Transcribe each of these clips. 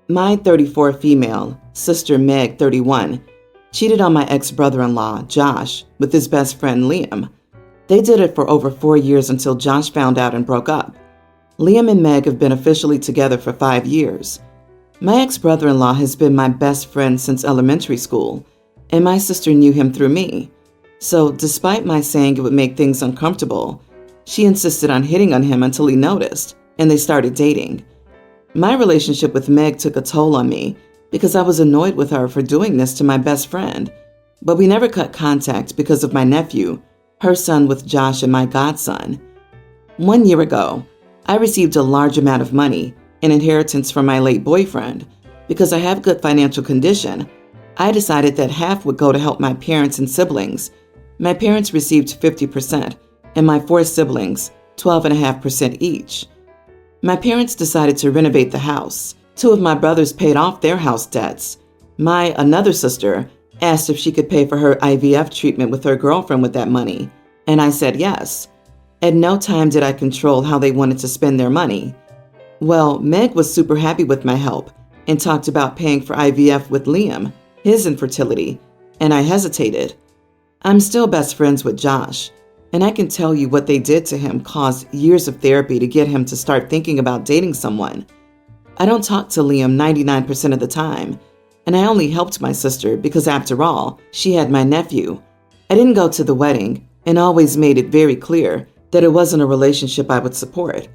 My 34 female, sister Meg, 31, cheated on my ex-brother-in-law, Josh, with his best friend Liam. They did it for over 4 years until Josh found out and broke up. Liam and Meg have been officially together for 5 years. My ex-brother-in-law has been my best friend since elementary school, and my sister knew him through me. So despite my saying it would make things uncomfortable, she insisted on hitting on him until he noticed, and they started dating. My relationship with Meg took a toll on me because I was annoyed with her for doing this to my best friend, but we never cut contact because of my nephew, her son with Josh, and my godson. 1 year ago, I received a large amount of money, an inheritance from my late boyfriend. Because I have good financial condition, I decided that half would go to help my parents and siblings. My parents received 50%, and my 4 siblings, 12.5% each. My parents decided to renovate the house. 2 of my brothers paid off their house debts. My another sister asked if she could pay for her IVF treatment with her girlfriend with that money, and I said yes. At no time did I control how they wanted to spend their money. Well, Meg was super happy with my help and talked about paying for IVF with Liam, his infertility, and I hesitated. I'm still best friends with Josh, and I can tell you what they did to him caused years of therapy to get him to start thinking about dating someone. I don't talk to Liam 99% of the time, and I only helped my sister because after all, she had my nephew. I didn't go to the wedding and always made it very clear that it wasn't a relationship I would support.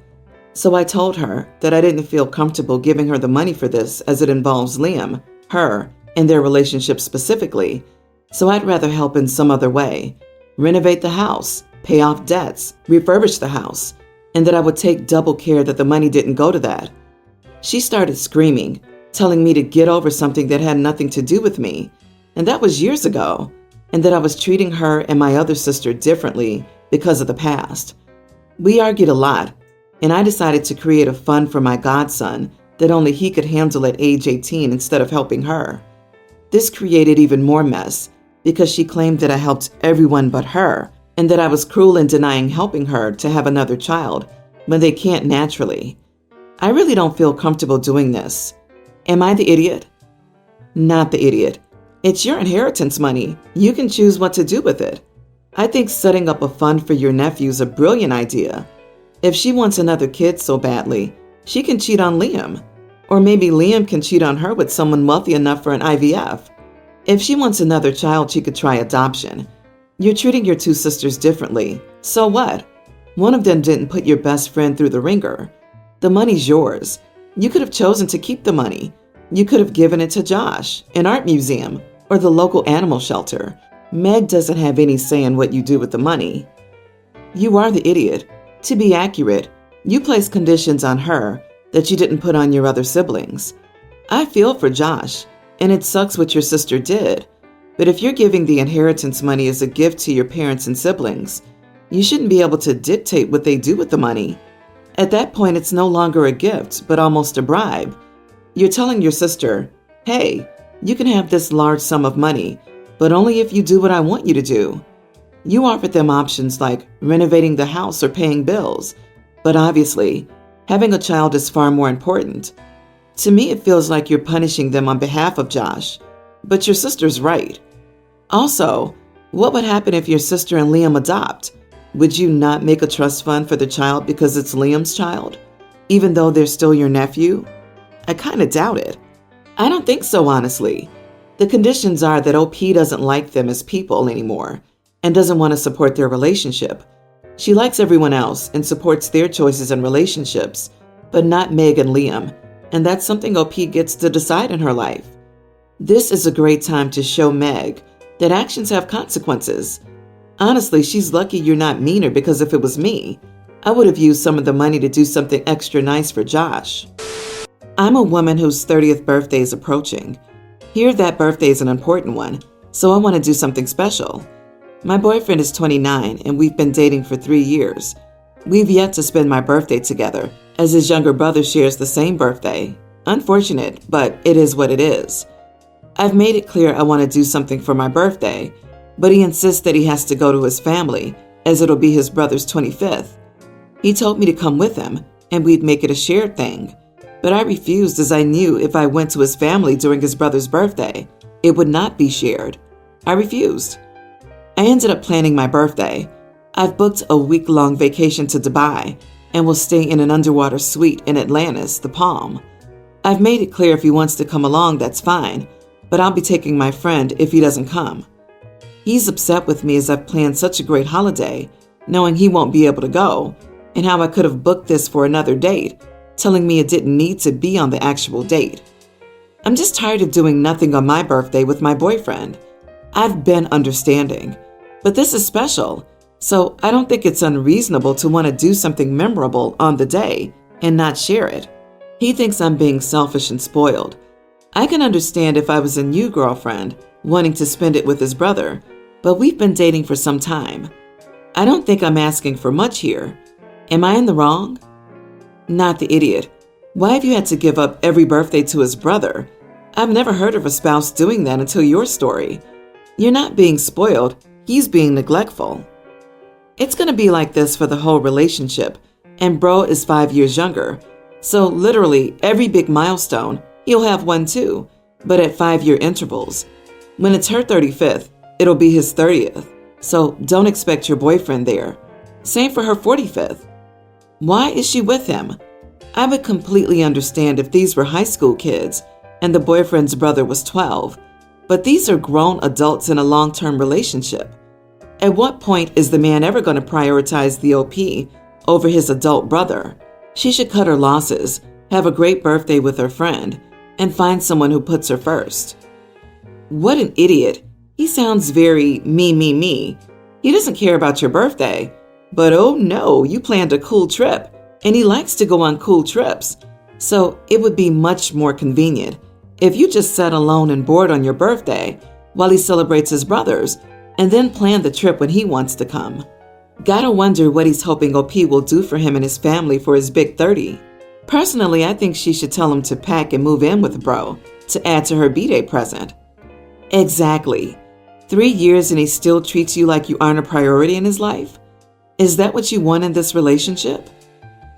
So I told her that I didn't feel comfortable giving her the money for this as it involves Liam, her, and their relationship specifically. So I'd rather help in some other way. Renovate the house, pay off debts, refurbish the house, and that I would take double care that the money didn't go to that. She started screaming, telling me to get over something that had nothing to do with me, and that was years ago, and that I was treating her and my other sister differently because of the past. We argued a lot, and I decided to create a fund for my godson that only he could handle at age 18 instead of helping her. This created even more mess because she claimed that I helped everyone but her, and that I was cruel in denying helping her to have another child when they can't naturally. I really don't feel comfortable doing this. Am I the idiot? Not the idiot. It's your inheritance money. You can choose what to do with it. I think setting up a fund for your nephew is a brilliant idea. If she wants another kid so badly, she can cheat on Liam. Or maybe Liam can cheat on her with someone wealthy enough for an IVF. If she wants another child, she could try adoption. You're treating your 2 sisters differently. So what? One of them didn't put your best friend through the ringer. The money's yours. You could have chosen to keep the money. You could have given it to Josh, an art museum, or the local animal shelter. Meg doesn't have any say in what you do with the money. You are the idiot. To be accurate, you placed conditions on her that you didn't put on your other siblings. I feel for Josh, and it sucks what your sister did. But if you're giving the inheritance money as a gift to your parents and siblings, you shouldn't be able to dictate what they do with the money. At that point, it's no longer a gift, but almost a bribe. You're telling your sister, hey, you can have this large sum of money, but only if you do what I want you to do. You offered them options like renovating the house or paying bills, but obviously, having a child is far more important. To me, it feels like you're punishing them on behalf of Josh, but your sister's right. Also, what would happen if your sister and Liam adopt? Would you not make a trust fund for the child because it's Liam's child, even though they're still your nephew? I kind of doubt it. I don't think so, honestly. The conditions are that OP doesn't like them as people anymore and doesn't want to support their relationship. She likes everyone else and supports their choices and relationships, but not Meg and Liam, and that's something OP gets to decide in her life. This is a great time to show Meg that actions have consequences. Honestly, she's lucky you're not meaner because if it was me, I would have used some of the money to do something extra nice for Josh. I'm a woman whose 30th birthday is approaching. Here, that birthday is an important one, so I want to do something special. My boyfriend is 29 and we've been dating for 3 years. We've yet to spend my birthday together, as his younger brother shares the same birthday. Unfortunate, but it is what it is. I've made it clear I want to do something for my birthday, but he insists that he has to go to his family, as it'll be his brother's 25th. He told me to come with him, and we'd make it a shared thing. but I refused as I knew if I went to his family during his brother's birthday, it would not be shared. I refused. I ended up planning my birthday. I've booked a week-long vacation to Dubai and will stay in an underwater suite in Atlantis, the Palm. I've made it clear if he wants to come along, that's fine, but I'll be taking my friend if he doesn't come. He's upset with me as I've planned such a great holiday, knowing he won't be able to go, and how I could have booked this for another date, telling me it didn't need to be on the actual date. I'm just tired of doing nothing on my birthday with my boyfriend. I've been understanding, but this is special, so I don't think it's unreasonable to want to do something memorable on the day and not share it. He thinks I'm being selfish and spoiled. I can understand if I was a new girlfriend wanting to spend it with his brother, but we've been dating for some time. I don't think I'm asking for much here. Am I in the wrong? Not the idiot. Why have you had to give up every birthday to his brother? I've never heard of a spouse doing that until your story. You're not being spoiled, he's being neglectful. It's going to be like this for the whole relationship, and bro is 5 years younger, so literally every big milestone, he'll have one too, but at 5-year intervals. When it's her 35th, it'll be his 30th, so don't expect your boyfriend there. Same for her 45th. Why is she with him? I would completely understand if these were high school kids and the boyfriend's brother was 12, but these are grown adults in a long-term relationship. At what point is the man ever going to prioritize the OP over his adult brother? She should cut her losses, have a great birthday with her friend, and find someone who puts her first. What an idiot. He sounds very me. He doesn't care about your birthday. But oh no, you planned a cool trip, and he likes to go on cool trips. So it would be much more convenient if you just sat alone and bored on your birthday while he celebrates his brother's, and then plan the trip when he wants to come. Gotta wonder what he's hoping OP will do for him and his family for his big 30. Personally, I think she should tell him to pack and move in with bro to add to her B-Day present. Exactly. 3 years and he still treats you like you aren't a priority in his life? Is that what you want in this relationship?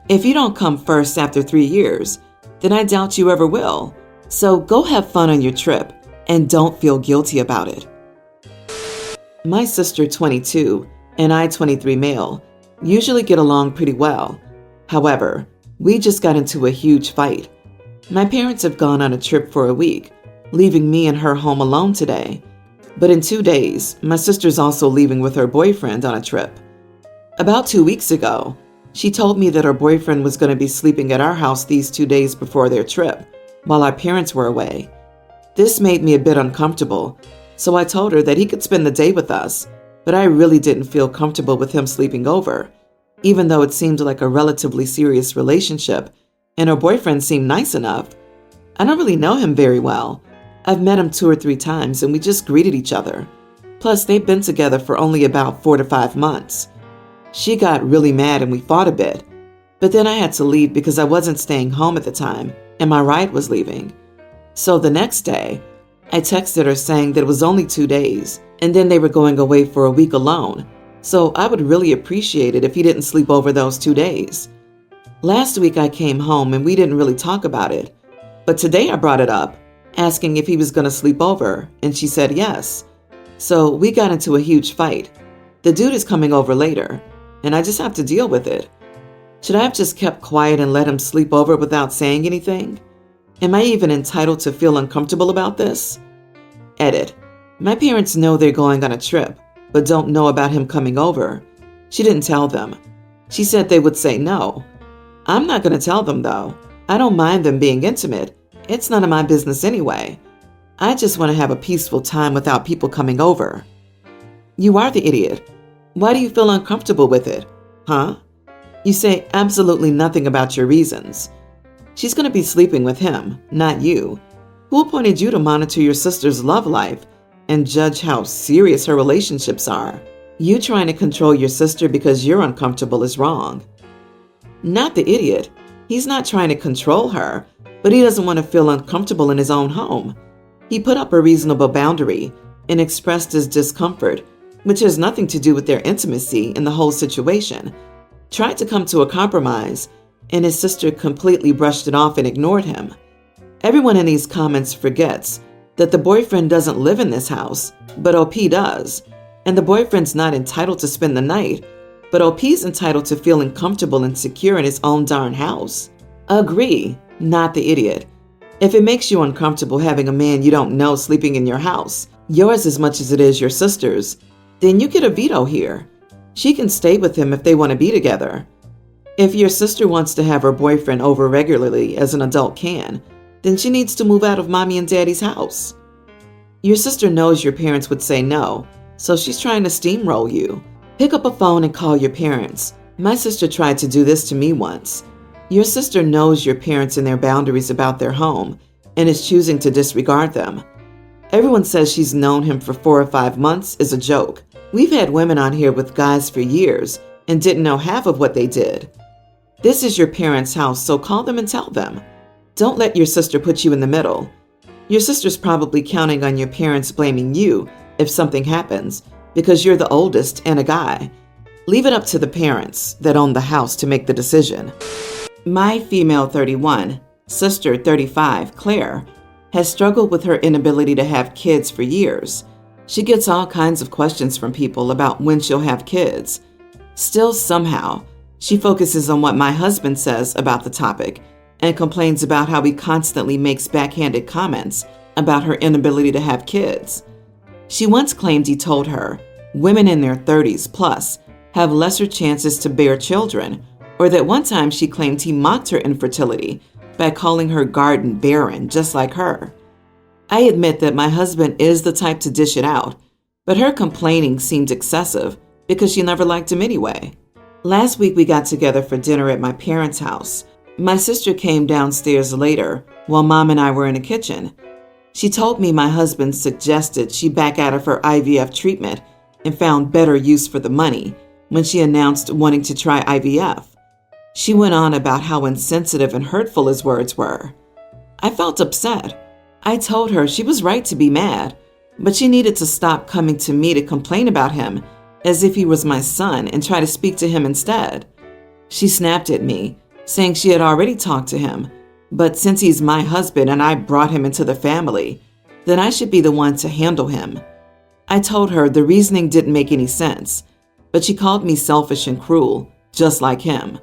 If you don't come first after 3 years, then I doubt you ever will. So go have fun on your trip and don't feel guilty about it. My sister, 22, and I, 23 male, usually get along pretty well. However, we just got into a huge fight. My parents have gone on a trip for a week, leaving me and her home alone today. But in 2 days, my sister's also leaving with her boyfriend on a trip. About 2 weeks ago, she told me that her boyfriend was going to be sleeping at our house these 2 days before their trip, while our parents were away. This made me a bit uncomfortable, so I told her that he could spend the day with us, but I really didn't feel comfortable with him sleeping over, even though it seemed like a relatively serious relationship, and her boyfriend seemed nice enough. I don't really know him very well. I've met him 2 or 3 times and we just greeted each other. Plus, they've been together for only about 4 to 5 months. She got really mad and we fought a bit, but then I had to leave because I wasn't staying home at the time and my ride was leaving. So the next day, I texted her saying that it was only 2 days and then they were going away for a week alone, so I would really appreciate it if he didn't sleep over those 2 days. Last week I came home and we didn't really talk about it, but today I brought it up, asking if he was going to sleep over, and she said yes. So we got into a huge fight. The dude is coming over later, and I just have to deal with it. Should I have just kept quiet and let him sleep over without saying anything? Am I even entitled to feel uncomfortable about this? Edit. My parents know they're going on a trip, but don't know about him coming over. She didn't tell them. She said they would say no. I'm not going to tell them though. I don't mind them being intimate. It's none of my business anyway. I just want to have a peaceful time without people coming over. You are the idiot. Why do you feel uncomfortable with it? Huh? You say absolutely nothing about your reasons. She's going to be sleeping with him, not you. Who appointed you to monitor your sister's love life and judge how serious her relationships are? You trying to control your sister because you're uncomfortable is wrong. Not the idiot. He's not trying to control her, but he doesn't want to feel uncomfortable in his own home. He put up a reasonable boundary and expressed his discomfort, which has nothing to do with their intimacy in the whole situation. Tried to come to a compromise, and his sister completely brushed it off and ignored him. Everyone in these comments forgets that the boyfriend doesn't live in this house, but OP does, and the boyfriend's not entitled to spend the night, but OP's entitled to feeling comfortable and secure in his own darn house. Agree, not the idiot. If it makes you uncomfortable having a man you don't know sleeping in your house, yours as much as it is your sister's, then you get a veto here. She can stay with him if they want to be together. If your sister wants to have her boyfriend over regularly as an adult can, then she needs to move out of mommy and daddy's house. Your sister knows your parents would say no, so she's trying to steamroll you. Pick up a phone and call your parents. My sister tried to do this to me once. Your sister knows your parents and their boundaries about their home and is choosing to disregard them. Everyone says she's known him for 4 or 5 months is a joke. We've had women on here with guys for years and didn't know half of what they did. This is your parents' house, so call them and tell them. Don't let your sister put you in the middle. Your sister's probably counting on your parents blaming you if something happens, because you're the oldest and a guy. Leave it up to the parents that own the house to make the decision. My female 31, sister 35, Claire, has struggled with her inability to have kids for years. She gets all kinds of questions from people about when she'll have kids. Still, somehow, she focuses on what my husband says about the topic and complains about how he constantly makes backhanded comments about her inability to have kids. She once claimed he told her women in their 30s plus have lesser chances to bear children, or that one time she claimed he mocked her infertility by calling her garden barren, just like her. I admit that my husband is the type to dish it out, but her complaining seemed excessive because she never liked him anyway. Last week we got together for dinner at my parents' house. My sister came downstairs later while Mom and I were in the kitchen. She told me my husband suggested she back out of her IVF treatment and found better use for the money when she announced wanting to try IVF. She went on about how insensitive and hurtful his words were. I felt upset. I told her she was right to be mad, but she needed to stop coming to me to complain about him as if he was my son and try to speak to him instead. She snapped at me, saying she had already talked to him, but since he's my husband and I brought him into the family, then I should be the one to handle him. I told her the reasoning didn't make any sense, but she called me selfish and cruel, just like him.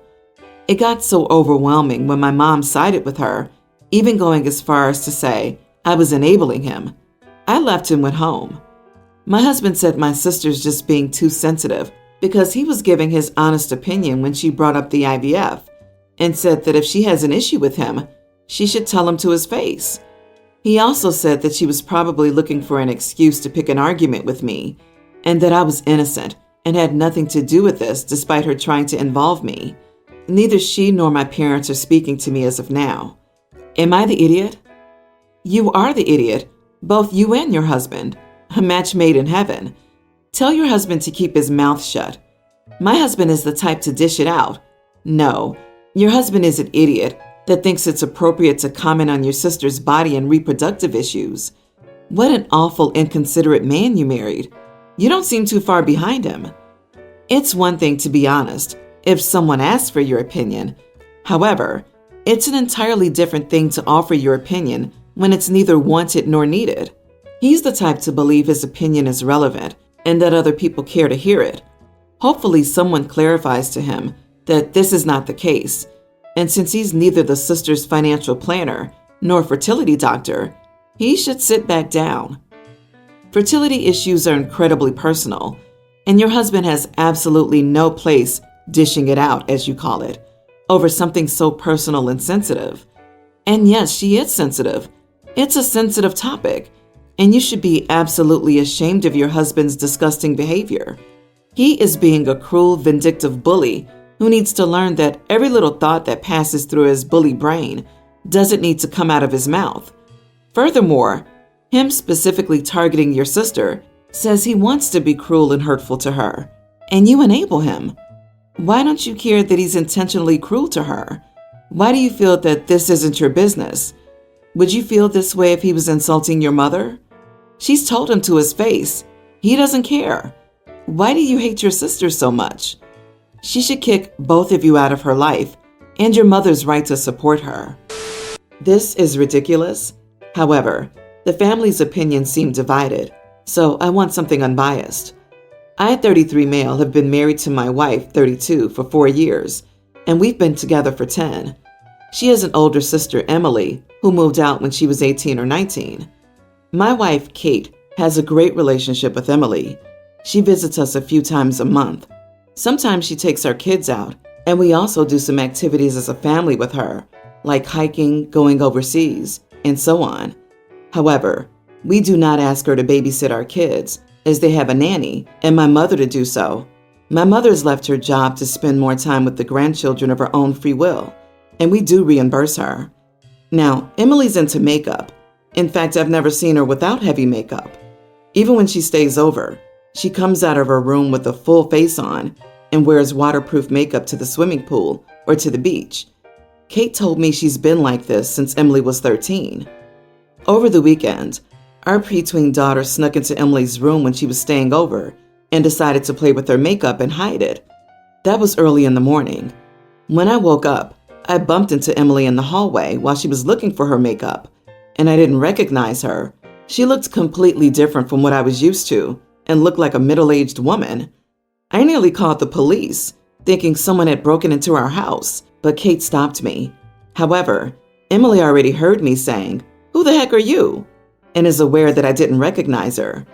It got so overwhelming when my mom sided with her, even going as far as to say I was enabling him. I left and went home. My husband said my sister's just being too sensitive because he was giving his honest opinion when she brought up the IVF and said that if she has an issue with him, she should tell him to his face. He also said that she was probably looking for an excuse to pick an argument with me and that I was innocent and had nothing to do with this despite her trying to involve me. Neither she nor my parents are speaking to me as of now. Am I the idiot? You are the idiot, both you and your husband. A match made in heaven. Tell your husband to keep his mouth shut. My husband is the type to dish it out. No, your husband is an idiot that thinks it's appropriate to comment on your sister's body and reproductive issues. What an awful, inconsiderate man you married. You don't seem too far behind him. It's one thing to be honest if someone asks for your opinion. However, it's an entirely different thing to offer your opinion when it's neither wanted nor needed. He's the type to believe his opinion is relevant and that other people care to hear it. Hopefully someone clarifies to him that this is not the case. And since he's neither the sister's financial planner nor fertility doctor, he should sit back down. Fertility issues are incredibly personal, and your husband has absolutely no place dishing it out, as you call it, over something so personal and sensitive. And yes, she is sensitive. It's a sensitive topic, and you should be absolutely ashamed of your husband's disgusting behavior. He is being a cruel, vindictive bully who needs to learn that every little thought that passes through his bully brain doesn't need to come out of his mouth. Furthermore, him specifically targeting your sister says he wants to be cruel and hurtful to her, and you enable him. Why don't you care that he's intentionally cruel to her? Why do you feel that this isn't your business? Would you feel this way if he was insulting your mother? She's told him to his face. He doesn't care. Why do you hate your sister so much? She should kick both of you out of her life and your mother's right to support her. This is ridiculous. However, the family's opinions seem divided, so I want something unbiased. I, 33 male, have been married to my wife, 32, for 4 years, and we've been together for 10. She has an older sister, Emily, who moved out when she was 18 or 19. My wife, Kate, has a great relationship with Emily. She visits us a few times a month. Sometimes she takes our kids out, and we also do some activities as a family with her, like hiking, going overseas, and so on. However, we do not ask her to babysit our kids, as they have a nanny, and my mother to do so. My mother's left her job to spend more time with the grandchildren of her own free will, and we do reimburse her. Now, Emily's into makeup. In fact, I've never seen her without heavy makeup. Even when she stays over, she comes out of her room with a full face on and wears waterproof makeup to the swimming pool or to the beach. Kate told me she's been like this since Emily was 13. Over the weekend, our preteen daughter snuck into Emily's room when she was staying over and decided to play with her makeup and hide it. That was early in the morning. When I woke up, I bumped into Emily in the hallway while she was looking for her makeup, and I didn't recognize her. She looked completely different from what I was used to and looked like a middle-aged woman. I nearly called the police, thinking someone had broken into our house, but Kate stopped me. However, Emily already heard me saying, "Who the heck are you?" and is aware that I didn't recognize her.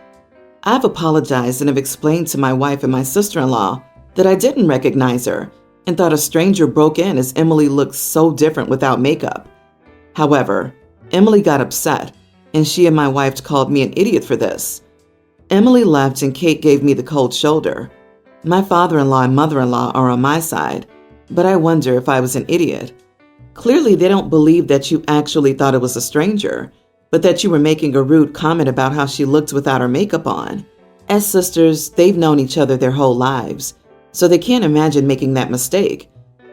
I've apologized and have explained to my wife and my sister-in-law that I didn't recognize her and thought a stranger broke in as Emily looked so different without makeup. However, Emily got upset, and she and my wife called me an idiot for this. Emily left and Kate gave me the cold shoulder. My father-in-law and mother-in-law are on my side, but I wonder if I was an idiot. Clearly, they don't believe that you actually thought it was a stranger, but that you were making a rude comment about how she looked without her makeup on. As sisters, they've known each other their whole lives, so they can't imagine making that mistake.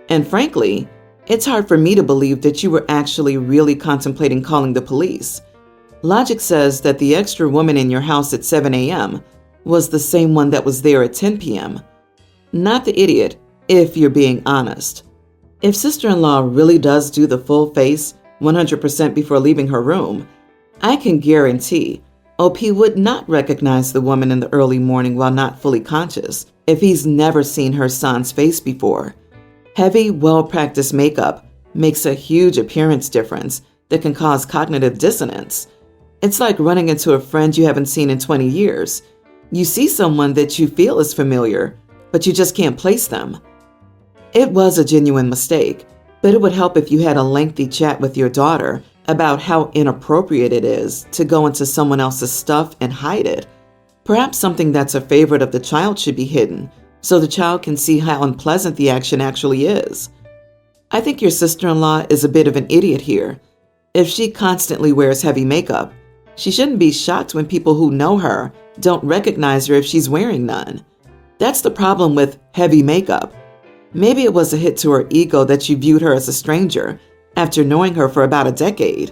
And frankly, it's hard for me to believe that you were actually really contemplating calling the police. Logic says that the extra woman in your house at 7 a.m. was the same one that was there at 10 p.m. Not the idiot, if you're being honest. If sister-in-law really does do the full face 100% before leaving her room, I can guarantee OP would not recognize the woman in the early morning while not fully conscious if he's never seen her son's face before. Heavy, well-practiced makeup makes a huge appearance difference that can cause cognitive dissonance. It's like running into a friend you haven't seen in 20 years. You see someone that you feel is familiar, but you just can't place them. It was a genuine mistake, but it would help if you had a lengthy chat with your daughter about how inappropriate it is to go into someone else's stuff and hide it. Perhaps something that's a favorite of the child should be hidden, so the child can see how unpleasant the action actually is. I think your sister-in-law is a bit of an idiot here. If she constantly wears heavy makeup, she shouldn't be shocked when people who know her don't recognize her if she's wearing none. That's the problem with heavy makeup. Maybe it was a hit to her ego that she viewed her as a stranger after knowing her for about a decade.